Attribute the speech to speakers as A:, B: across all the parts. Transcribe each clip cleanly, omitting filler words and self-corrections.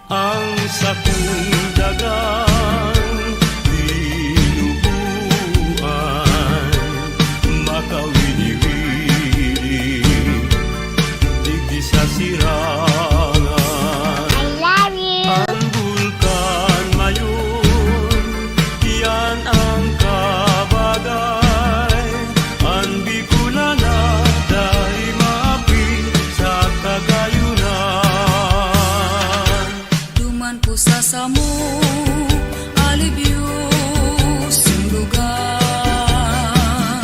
A: ang sakong dagang dinubuan, makawini-wini digdi sa sirangan.
B: I love you.
A: Ang bulkan mayon, yan ang kabagay. Ang Bicolana dahil maapi sa kagayunan.
C: Duman po sa samo, alibyo sing lugar.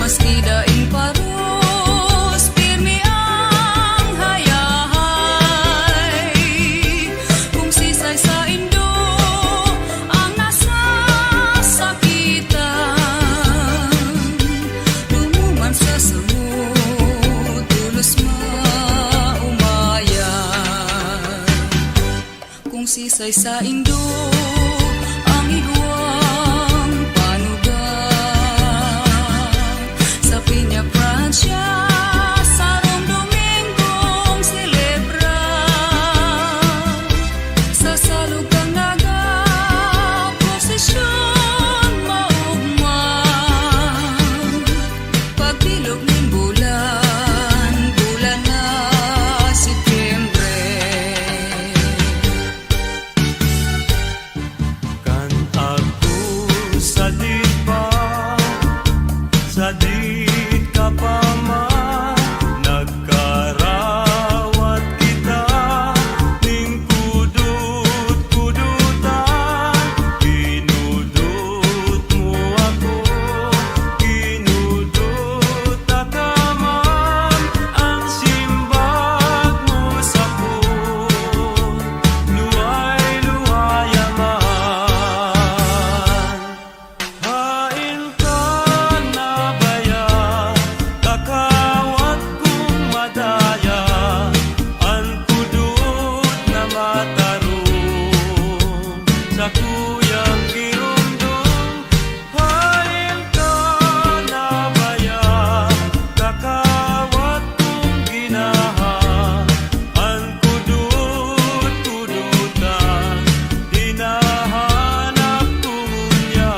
C: Maski daing paros, pirmi ang hayahay. Kung sisay sa Indo, ang nasa sakitan. Lumuman sa samo, tulos maumayan. Kung sisay sa Indo, ang higwang panugang. Sa Piña Francia, sarong Domingong celebra. Sa salugang naga, prosesyon maugmang. Pagbilog ng bulan, bulan na Setyembre.
A: Kan ako sa dit ka pa man, nagkarawat kita, ning kudut-kudutan, kinudut mo ako, kinudut ka man, ang simbag mo sa puot, luway-luwayaman. Hain ka na baya, kakawat kong madaya, ang kudut na matarong sa kuyang girundong. Hain ka na baya, kakawat kong ginaha, ang kudut-kudutan, dinahanap kong unyan.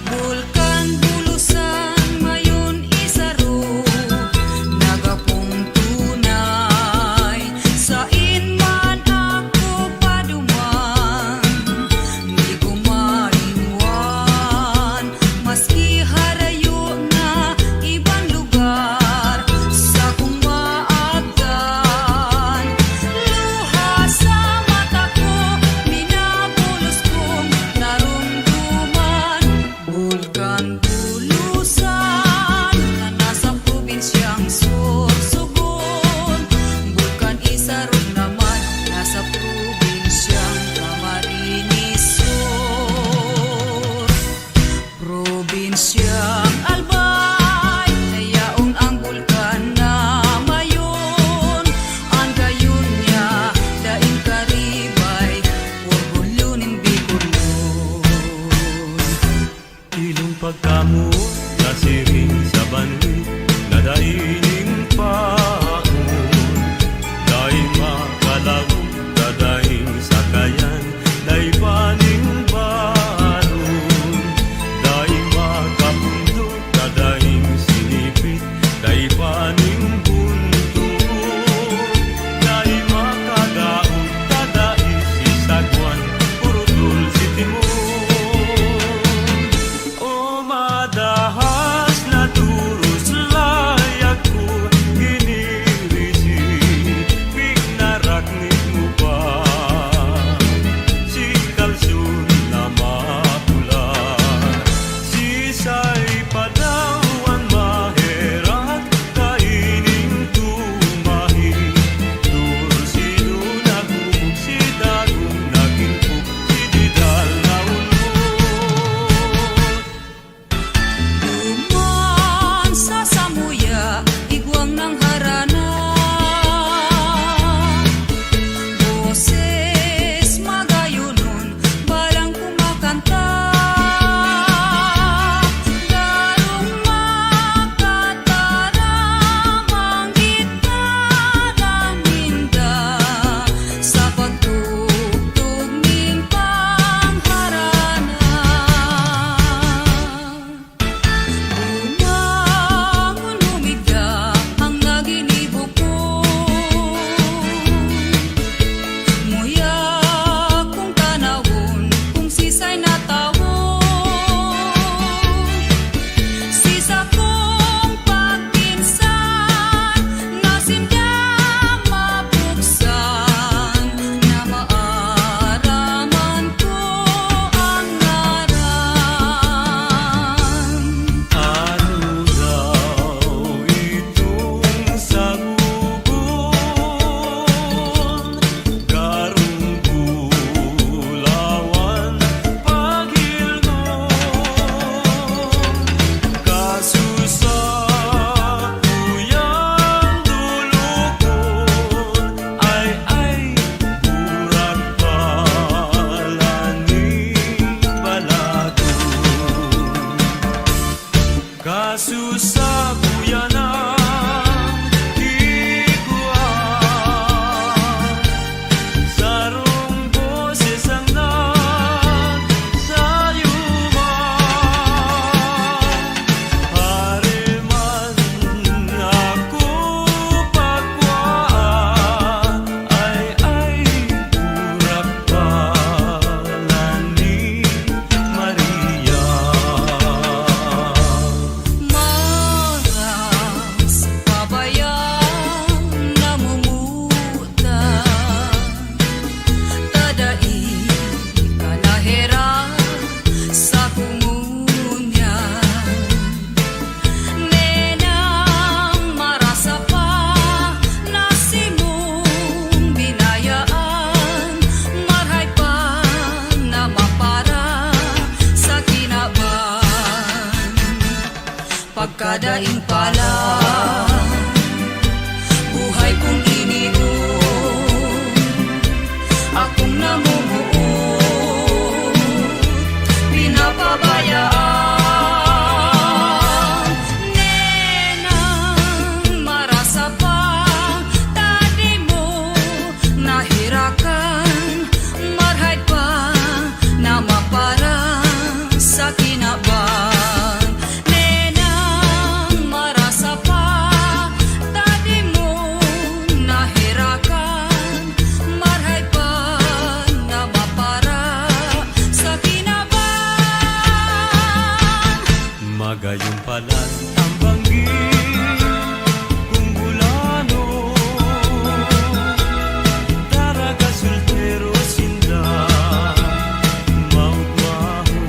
C: Bulkan bulusan mayon isaro, nagapong tunay. Sa inman ako paduman, di ko maingwan. Maski harayo na ibang lugar, sa kong maagdan. Luha sa mata ko, minabulos kong narumduman. Bulkan bulusan na nasa probinsyang Sorsogon. Bulkan Isarog naman nasa probinsyang Camarines Sur. Probinsyang Albay, nayaon ang bulkan na mayon. Ang gayon niya, daing karibay, orgulyo nin Bicolon.
A: Ilong pagkamo, nasiring sa banwi, nadaining paon. Dahil makalaw, dadaing sakayan, dahil paning baron. Dahil makapundot, dadaing sinipit, dahil paning buntot. Dahil makadaon, dadaing sisagwan, purutol si timon. O madahas na duros Nasusabuyan ang higuan, sarong boses ang nagsayuman. Hareman ako pagwaan, ay urak palan ni Maria.
C: Maras pabayang namumutan, tadai kalahera sa kumunyan. Nenang marasa pa nasimong binayaan, marhay pa na mapara sa kinaban. Pagkadaing pala, buhay kong iniwan, akong namumuot, pinapabayaan. Nenang marasa pa, tadi mo nahirakan, marhay pa na mapara sa kinaban. Nenang marasa pa, tadi mo nahirakan, marhay pa na mapara sa kinaban.
A: Magayong palan ang banggit kung bulano, daraga sultero sinda maugmaho.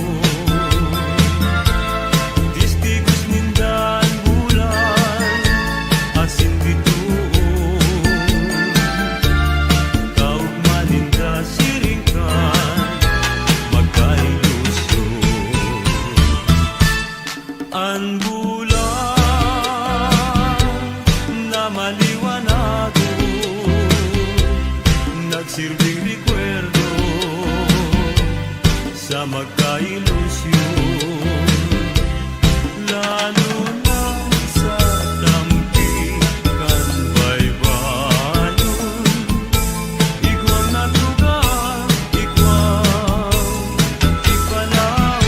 A: Tistigos nindan bulan asin bituon, kaugma ninda siringkan magkailusyon. Ang bulan na maliwanago, nagsilbing rekwerdo sa magkailusyon. Lalo na sa tampikan baybayon, igwang natugang, igwang ipalaon.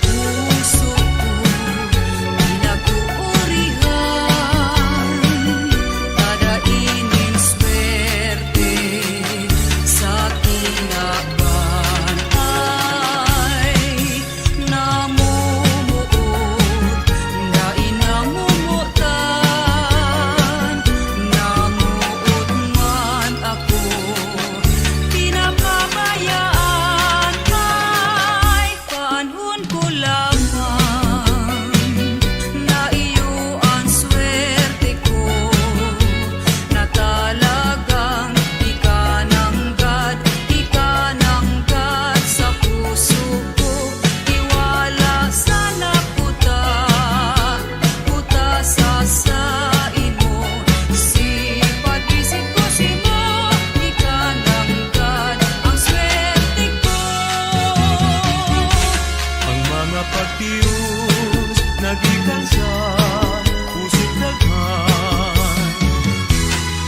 C: Puso ko pinag-uurihan, tadainin swerte sa kinaban. Ay namumuot, dain namumutan, namuot man ako, pinapabayaan. Ay panahon ko lamang na iyo ang swerte ko, na talagang ikananggad sa puso ko. Iwala sana puta sa imo, sipag isip ko simo, ikananggad ang swerte ko.
A: Ang mga pagtiyos nagikan sa pusik daghan,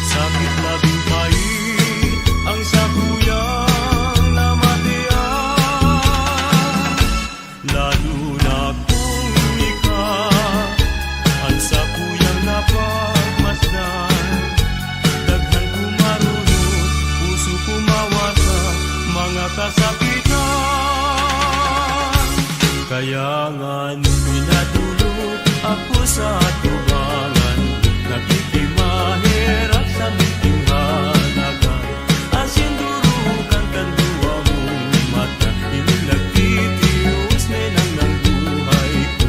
A: sakit labing pait ang sakuyang namatian. Lalo na kung ikaw ang sakuyang napagmasdan, daghan kumarunot, puso kumawasa mga kasakitan. Kaya nga pinadulog ako sa tubangan, nakikimahirap sa mitinghanagan. Asin durukan kan duwa mong mata, inilagtitius nenang ng buhay ko.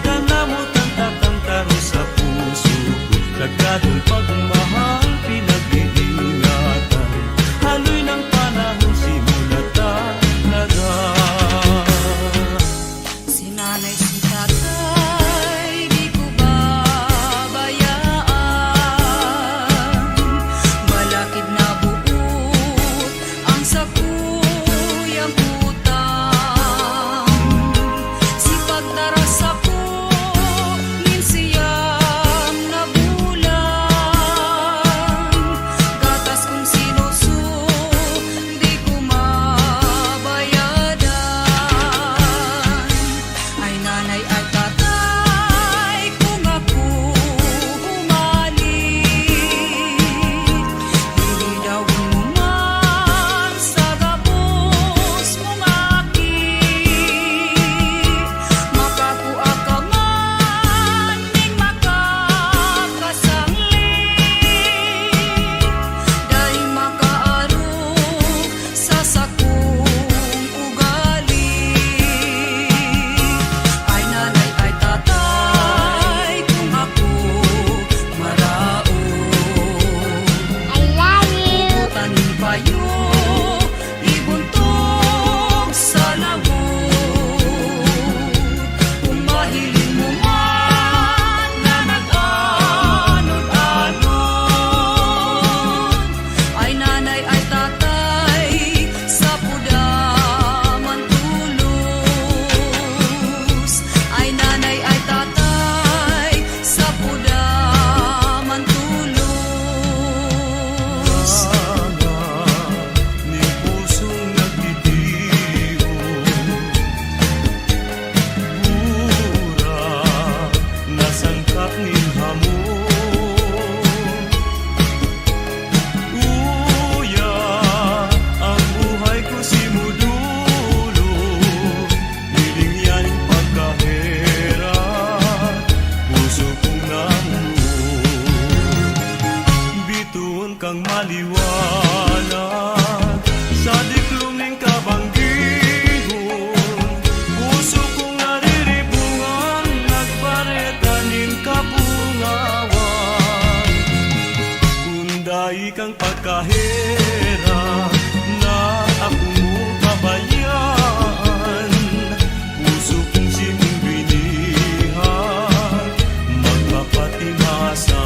A: Kanamot ang takang taro sa puso ko, nagkatong pagmahal pinag-iingatan. Haloy ng panahon simula talaga.
C: Si nanay, si tatay, di ko babayaan. Malakid na buot ang sakuyang utang.
A: ang pagkahirap na ako mo pabayaan. Puso kong siyang binihan, magpapatimasa.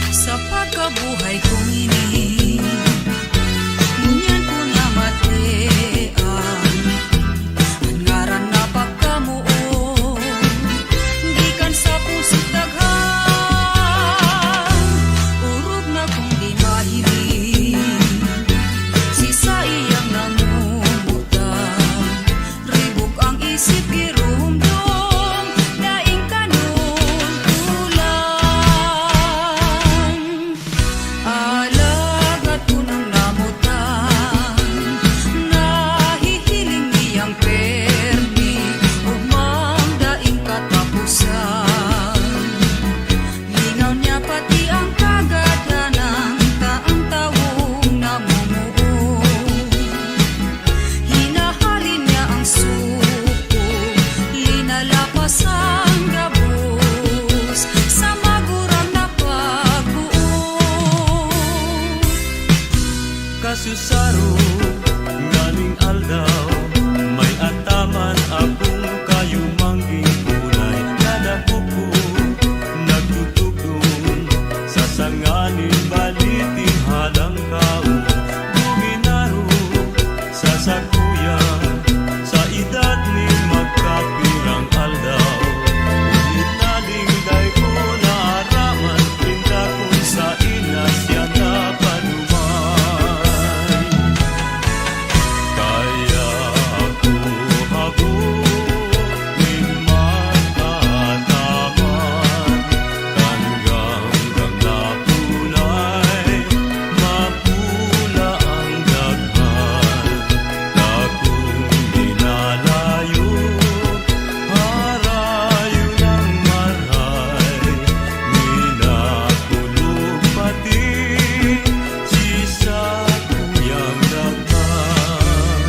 C: Sa pagkabuhay kong ini, ngunyan ko na matean, ang ngaran na pagkamuo, gikan sa puso't daghan, urog na kong di mahiling, si sa iyang namumutan, ribok ang isip girumdum, daing kanon tulang. Alagat ko ng namutan, nahihiling niyang permi, ugmang daing katapusan. Lingaw niya pati ang kagadanan, taang tawong namumuo. Hinahalin niya ang suko, linalapas ang gabos, sa magurang na pagbuo.
A: Kasusaro nganing aldaw, may ataman akong kayumangging kulay. Nadako ko nagtutugtog sa sanganin baliting halang kao. Buginaro sa sakuya, sa edad ni magkapirang aldaw. Ngunit nalingday ko naaraman, pinda ko sa ina siya napanumay. Kaya ako habunin matataman, hanggang napunay, mapula ang daghan. Takong dinalayo, harayo ng maray, minakulog pati si sa kuyang daghan.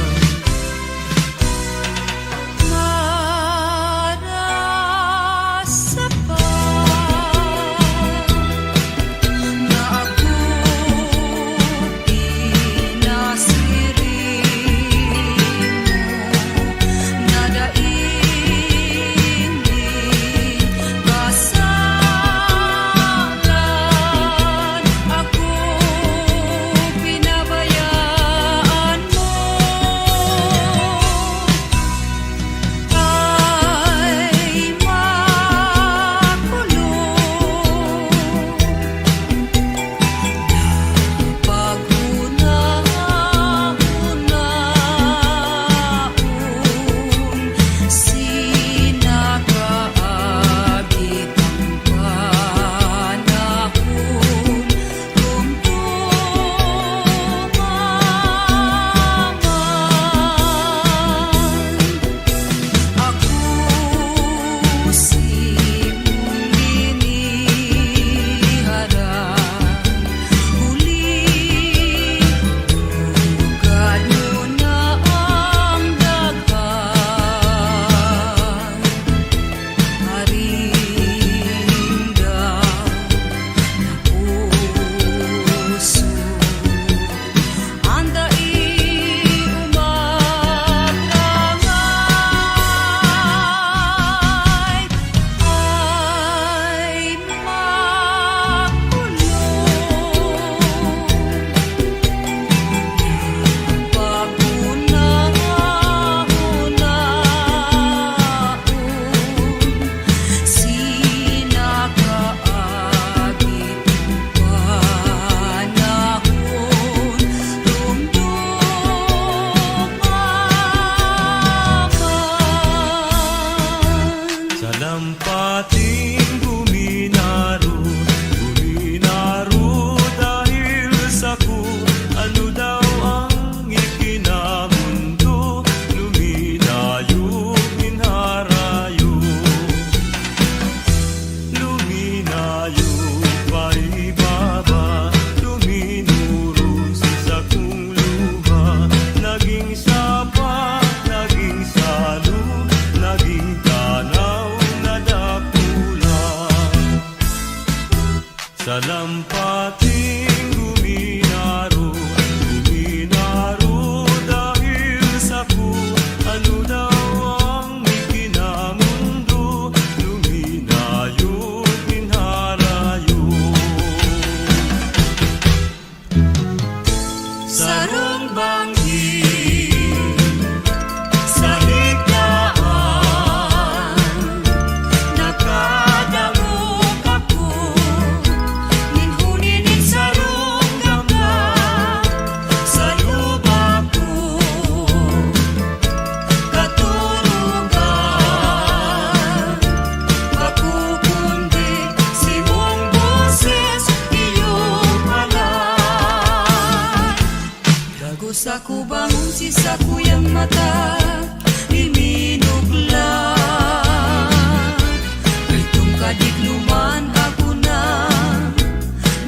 C: Saku bangun si saku yang mata iminuglan Itong kadikluman ako na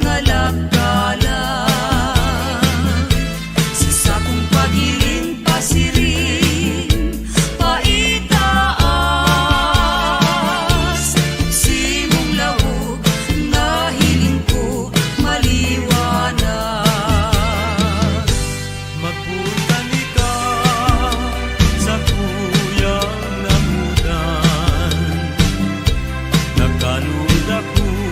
C: ngalagkalan Sa sakong pagiling pasirin paitaas Simong lawog na hiling ko maliwanag
A: Magputani ka sa kuyang namudan Nagkanod akong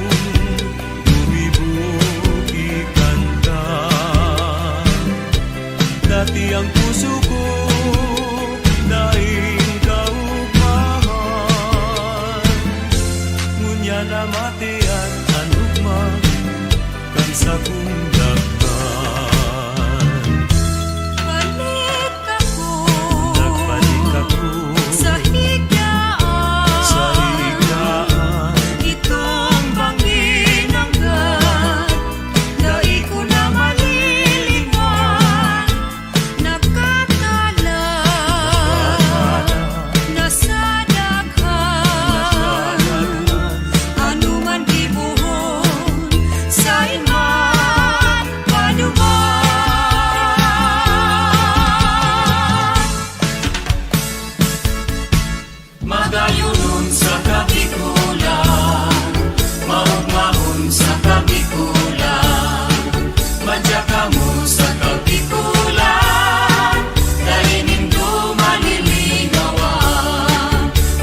A: lumibog ikanta Dati ang puso ko daing kaugmahan Ngunya na matian anugma kan sa kong dakpan
C: Balik ako
A: Nagbalik ako
C: sa higaan
A: sa higaan
C: Itong bangin hanggan Dai ko na malilingan Nakatala Nasa daghan Ano man gibuhon Sa iman panuman
A: Magayunon sa kabikulan Maugmahon sa kabikulan Madyaka mo sa kabikulan Dahil nindo malilinawan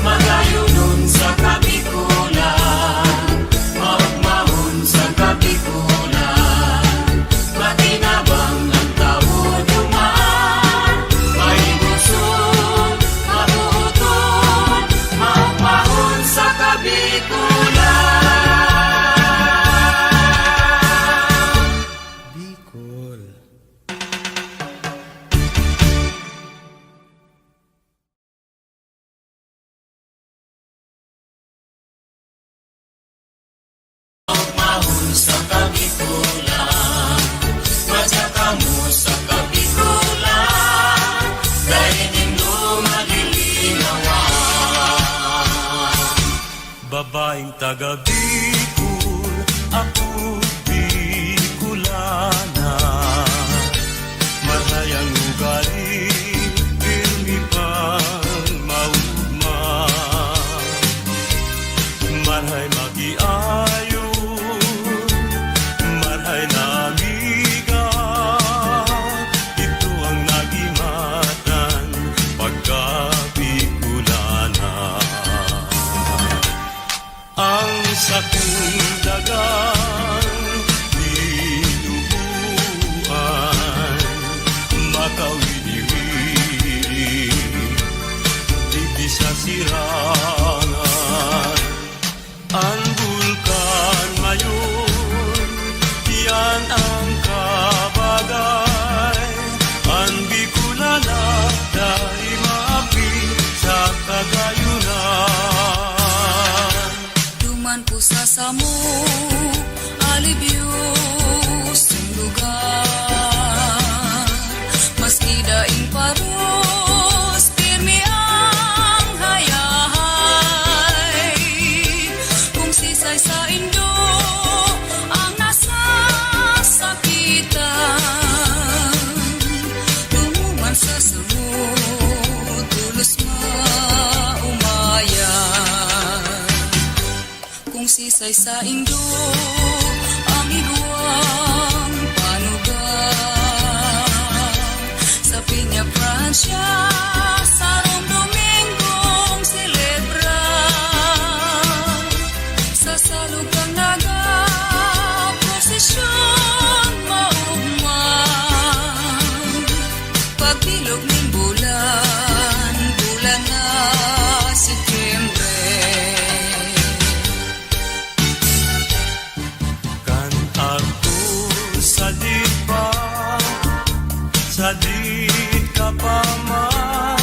A: Magayunon sa kabikulan Maugmahon sa kabikulan Matinabang ang tao duman Maibusog, matuutol Maugmahon sa kabikulan Bicol Maugmahon sa kabikulan Madyaka mo sa kabikulan Dahil nindo malilinawan Babaeng taga Bicol, ako Bicolana Marhayang ugali, pirmi pang maugma Marhay magiayo, marhay na amiga Ito ang nagimatan pagka-Bicolana Ang sakong dagang dinubuan Makawili-wili Di sa sirangan Ang bulkan ngayon Yan ang kabagay Ang Bicolana Dahil maapi sa kagayunan
C: Duman po sa samo Alibyos ng lugar Maski daing paros Pirmi ang hayahay Kung sisay sa indo Ang nasasakitan Tumuman sa samot Tulos maumayan Kung sisay sa indo ang igwang panugang Sa Piña Francia sa Rome Domingong celebrar Sa salugang naga prosesyon maugmang Pagbilog ng bulan, bulan na Setyembre
A: Kanta ko sa di pa, sa di ka pa man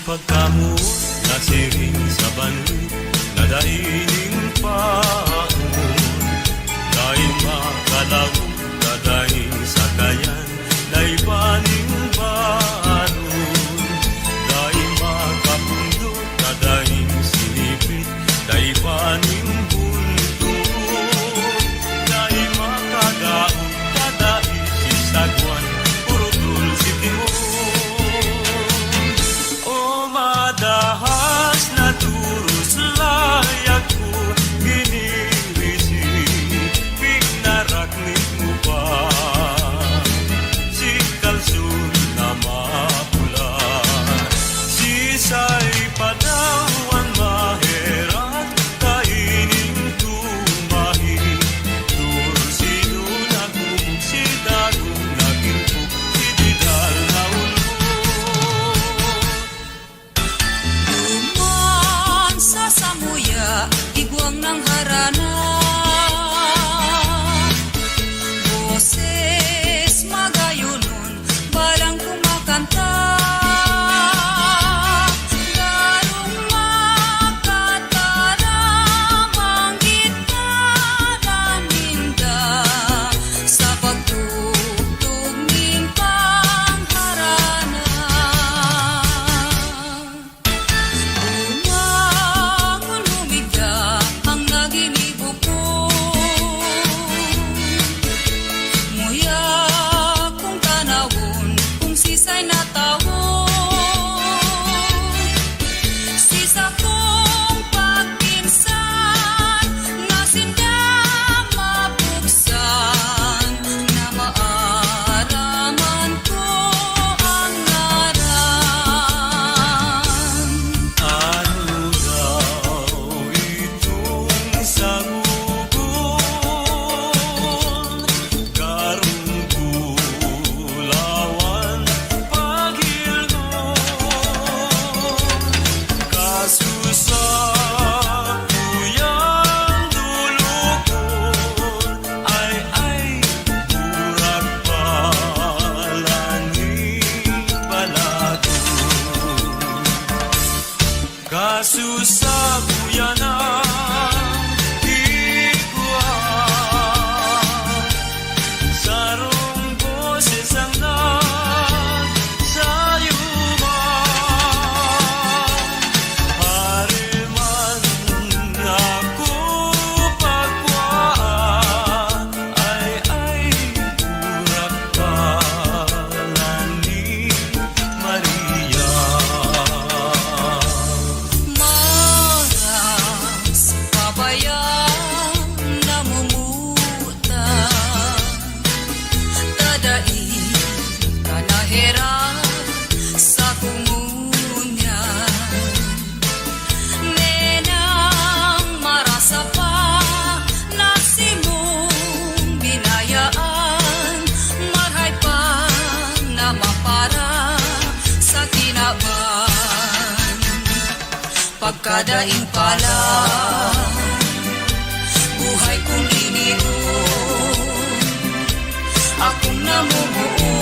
A: pagkamo nasiring sa banlit na daining paon dahil makalawang dadaing sa kayan na ibaning baron dahil makapundot dadaing sinipit na ibaning buntot dahil makadaon dadaing sisagwan purutol si Timon o madahas na turus layak ko ginirisi pignaraknik mo pa si kalsun na mapula sisay padawan maherat kaining tumahi tursino nagmumug si dagong nagilpog si didal na
C: Duman sa samuya, igwang ng harana. Boses magayunon, balang kumakanta. Darong makataramang gitara ninda sa pagtugtog ning pangharana. Umangon humigda ang naginibo ko. Muya kung tanawon, kung sisay na tawon. Sisa kong pagpinsan, nasinda mapuksan, na maaraman ko ang ngaran.
A: ano daw itong sagugon karong gulawan paghilgon kasusa kuyang dulukon ay burak palani balagon kasusa kuyana iguan sarong boses ang nagsayuman hariman ako pagkwaan ay burak palani Maria
C: Maras pabayang namumuta, tadai kanahera sa kumunyan. Nenang marasa pa nasimong binayaan, marhay pa na mapara sa kinaban. Pagkadaing pala, buhay kong iniwan, akong namumuo,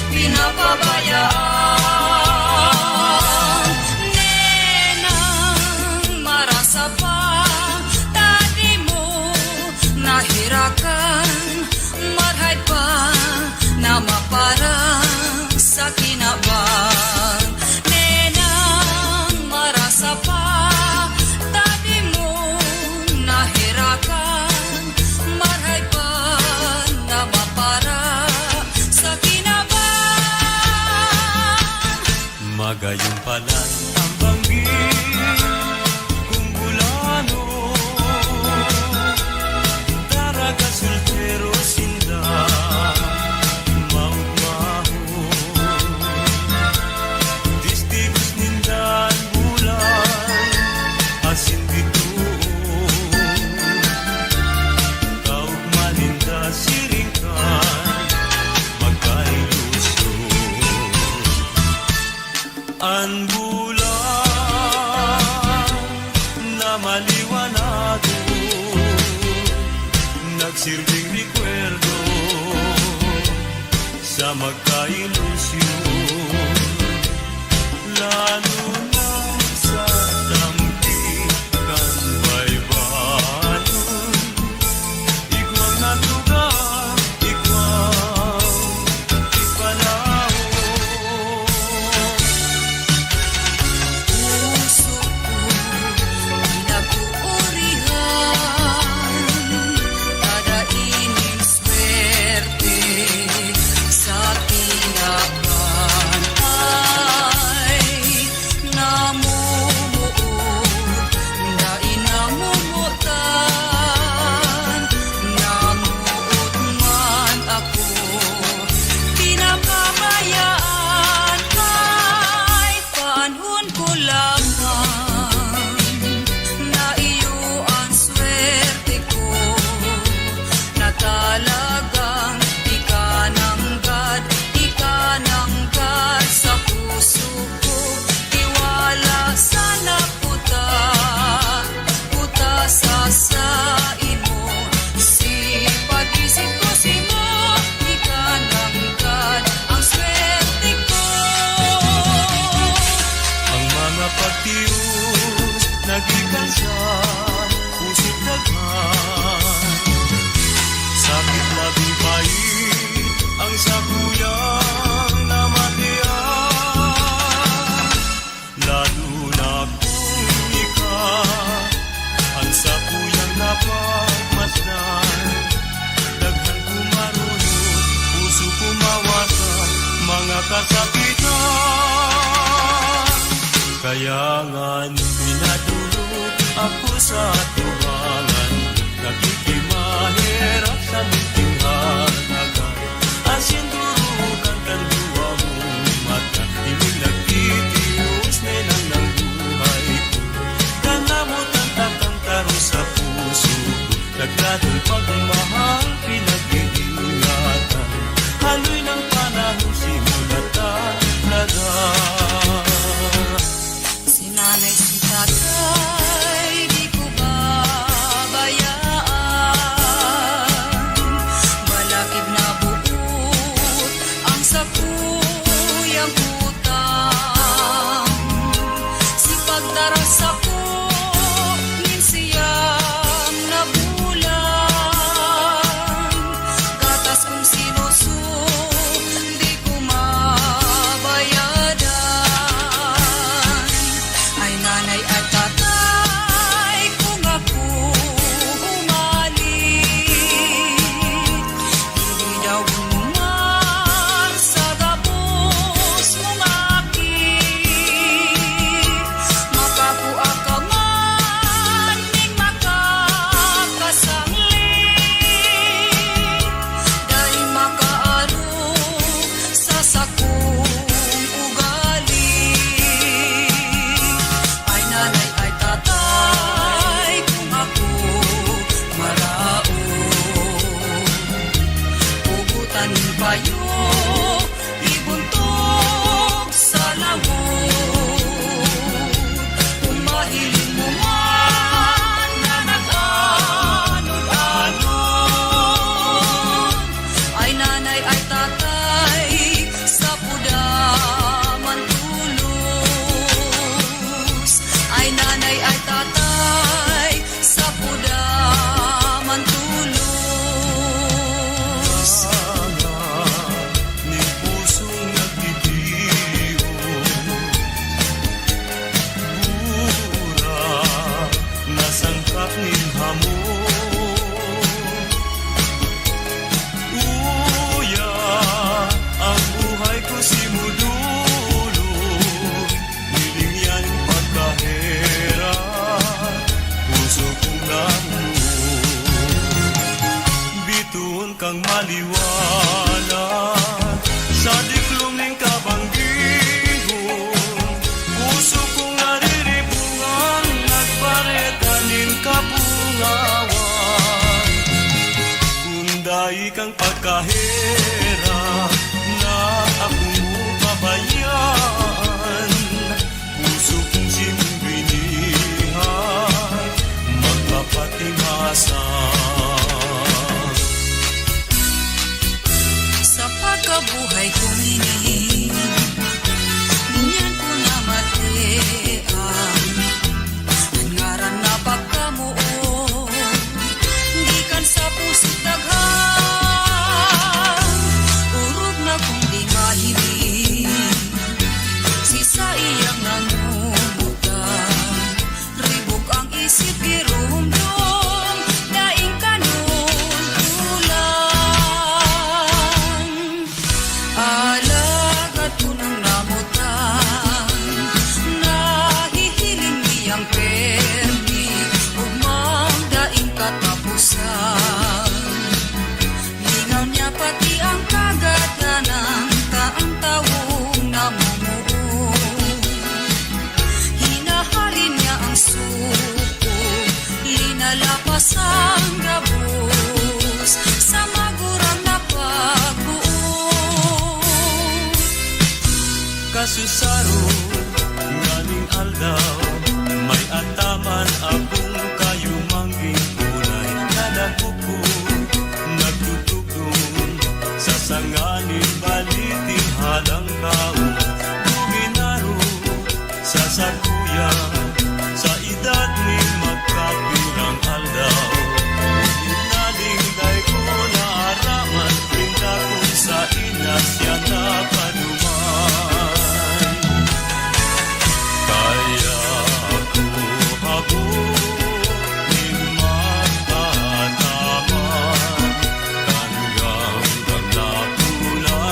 C: pinapabayaan. Nenang marasa pa, tadi mo nahirakan, marhay pa na maparang sa kinaban. Nenang marasa pa, tadi mo nahirakan, marhay pa na mapara sa kinaban.
A: Magayon pala ang banggit kung bulano Daraga soltero sinda maugmaho Distigos nindan bulan asin bituon Kaugman ninda siringkan magkailusyon An bulan na maliwanado nagsilbing recuerdo sa magkailusyon kasakitan. Kaya nga't pinadulot ako sa tubangan, nakikimahirap sa munting halagan. Asin durugan kan dua mong mata, inig nagtitios nenang ng buhay ko. Kanamot ang takang taro sa puso ko, nagdatong pagmahal pinag-iingatan. Haloy ng panahon simulat talaga.
C: Si nanay, si tatay, di ko babayaan. Balakid na buot ang sakuyang utang. Si pagdaras ako, minsiyam na bulan. Gatas kong sinusuk, di ko mabayadan. Ay nanay at tatay, kung ako umalit, hindi daw bumumar sa gabos mong akit. Makakuha ka man, ning makakasanglit, dahil makaaro sa sakong ugali. Ay nanay, ay tatay, kung ako maraon, pugutan kayo, ibuntog sa lamok. Kung mahiling mo man na nag-anod-anod, ay nanay, ay tatay, sa pudaman tulos. Ay nanay, ay tatay, sa pudaman tulos.
A: Sana ni pusong nagtitiyo, bura nasangkap ning hamon. Uya ang buhay ko simudulo, nilingyan pagkahirap, puso kong namuo. Bituon kang maliwanag sa diklom ning kabanggihon. Puso kong nariribungan, nagpareta ning kapungawan. Kunday kang pagkahirap na akong pabayaan. Puso kong simbinihan, magpapatimasan.
C: Sa pagkabuhay kong ini, minyan ko na matean. Ang ngaran na pagkamuo, di kan sa puso't daghan. Urog na kong di mahilig, si sa iyang nangumutan. Ribok ang isip, girumdum, daing kanon ulan. Alagad ko ng namutan, nahihiling niyang permi, umang daing katapusan. Lingaw niya pati ang kagadanan, taang tawong namumuo. Hinahalin niya ang suko, linalapas ang gabos, sa magurang na pagbuo.
A: Kasusaro nganing aldaw, may ataman akong kayumangging kulay. Nadakuko nagtutugtong sa sanganin baliting halang kao. Buminaro sa sakuya, sa edad ni magkapirang aldaw. Inalingday ko na araman, pinta ko sa inas yan na panuman. Kaya ako habunin matataman, hanggang napunan.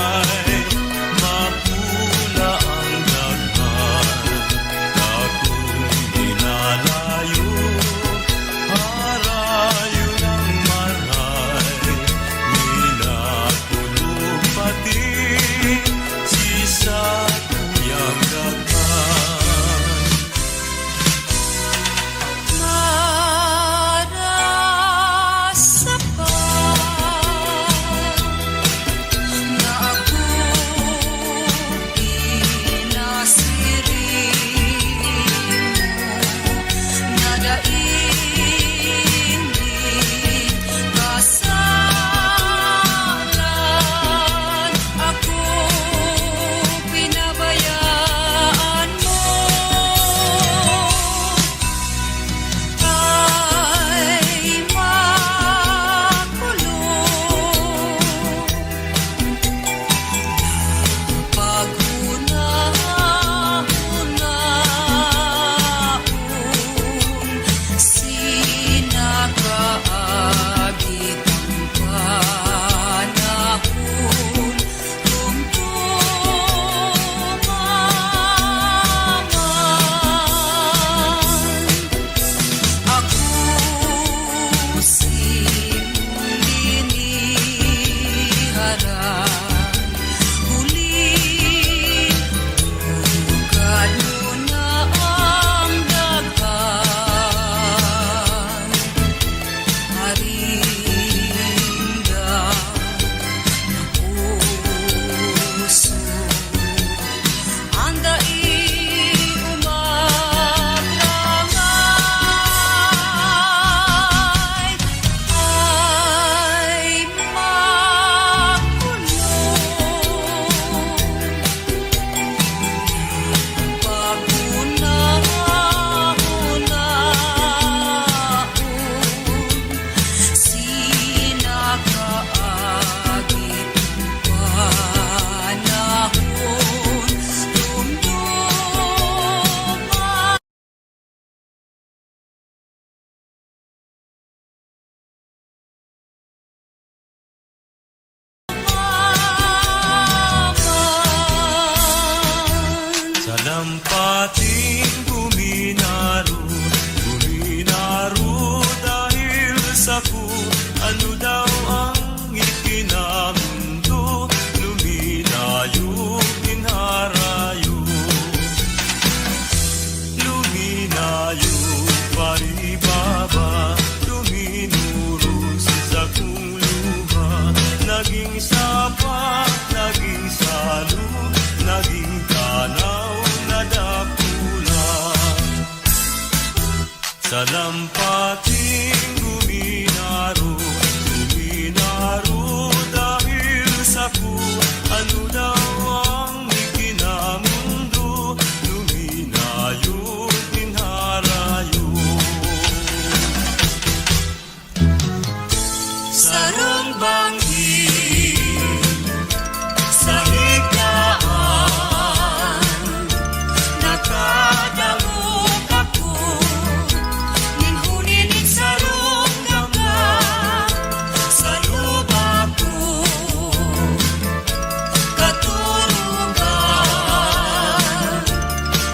A: Dalampating guminaro dahil sa ku. Ano daw ang ikinamundo, luminayo, pinharayo. Sarong bangin sa higlaan, nakadamog ako, ninhuninig sarong ganga sa lupa ko. Katurugan,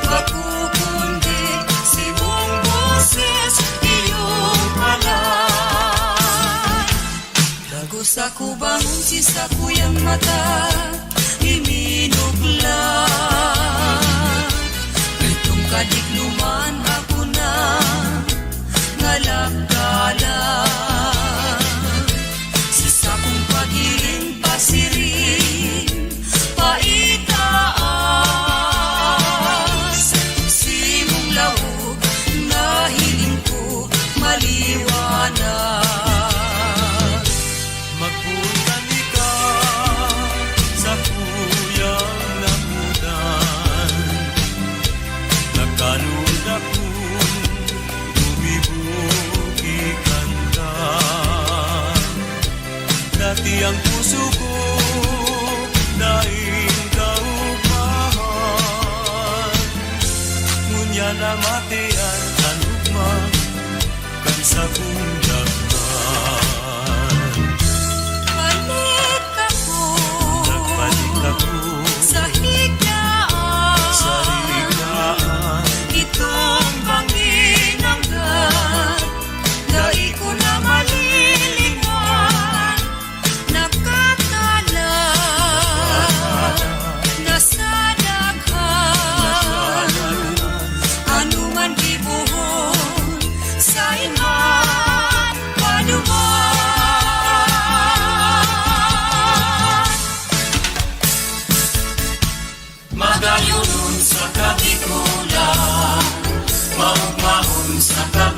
A: makukundi si mong boses, iyong palay. Dagos ako bangon si sakuyang mata, iminugla. Itong kadikluman ako na ngalagkala. Si sakong pagiling pasirin, paitaas. Si mong lawog na hiling ko maliwanag. Magputani ka sa kuyang namudan, nagkanod akong bumibuki kanta. Dati ang puso ko daing kaupahan, ngunya na matian anugma kan sa kong dagman.
C: Balik ako
A: Nagbalik ako
C: sa higlaan,
A: sa higaan,
C: itong bangin hanggan, dai ko na malilingan, nakatala nasa daghan, anuman gibuhon sa iman panuman. Magayunon sa kabikulan, maugmahon sa kabikulan.